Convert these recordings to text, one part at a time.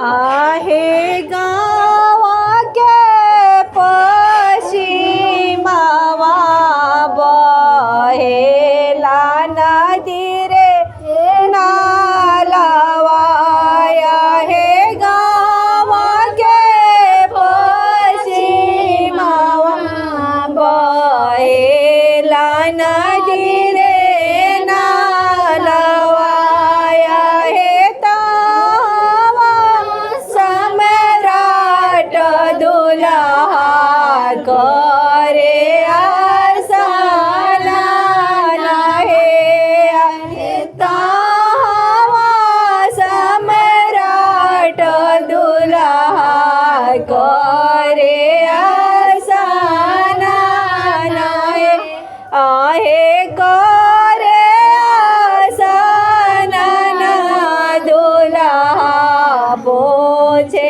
आहे गावाके पश्चिमावा बहेला नदी रे नालावा आहे गावाके पश्चिमावा बहेला नदी रे करे आसना नाही तावा सम्राट दुल्हा करे आसना नाही आहे करे आसना दुल्हा पोछे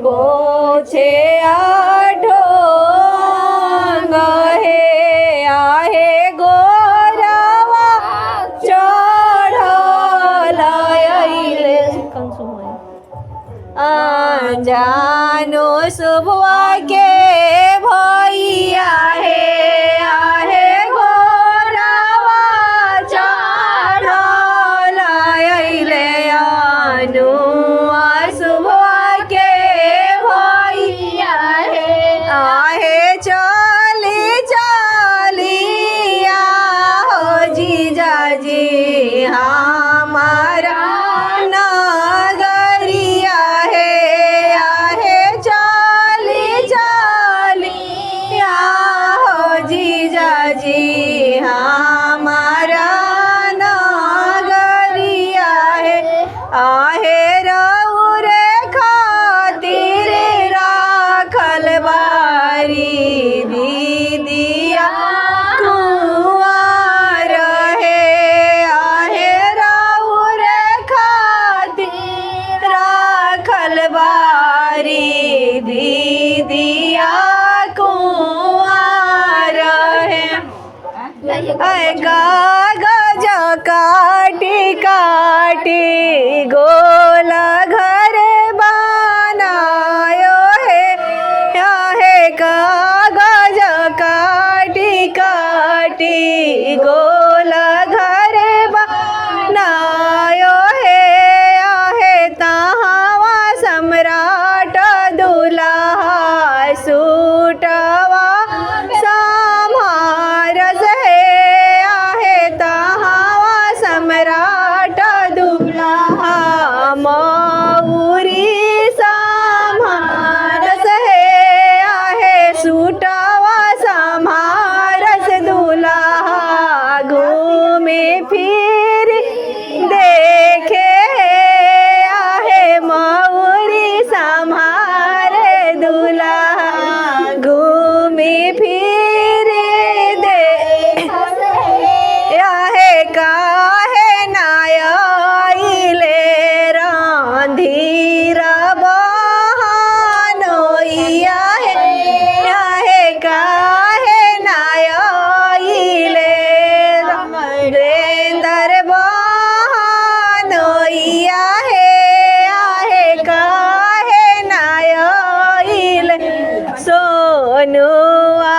पोछे आठो गहे आहे गोरावा चढ़ले जानो सुबह के भैया आहे गोरावा चढ़ले आनु आहे चली चलिया हो जीजाजी हमारा नगरिया आहे चली चलिया हो जीजाजी हमारा नगरिया आहे रउरे खातिर राखल बारी दीदिया कुंवर आहे रउरे खातिर राखल बारी दीदिया कुंवर कागज काटी काटी गोला घर बनायो है कागज काटी काटी गोला घर बनायो है तहावा सम्राट दुल्हा सूटवा समारस है तहावा सम्राट दुल्हा मऊरी समारस है सूटवा समारस दुल्हा घूमे फिर देखे आहे मऊरी समारे दुल्हा घूमे फिर दे आहे काहे नायले रांधीर बहनोइया आहे काहे नायले रेंदर बहनोइया आहे काहे नायले सोनुआ